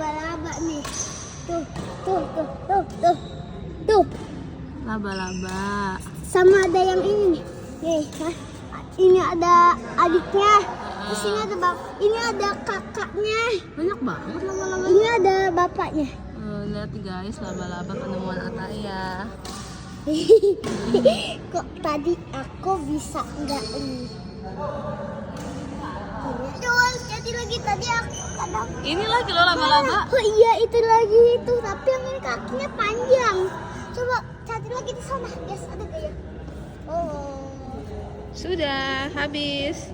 laba-laba nih. Tuh, tuh, tuh, tuh, tuh. Tuh. Laba-laba. Sama ada yang ini nih. Nih, Hah? Ini ada adiknya. Terus ini ada ini ada kakaknya. Banyak banget laba-laba. Ini ada bapaknya. Lihat nih guys, laba-laba penemuan Ataya. Kok tadi aku bisa enggak ini? Jual jadi lagi tadi aku kadang. Ini lagi loh laba-laba. Oh iya itu lagi itu, tapi yang ini kakinya panjang. Coba cari lagi di sana, guys, ada gak ya? Oh. Sudah habis.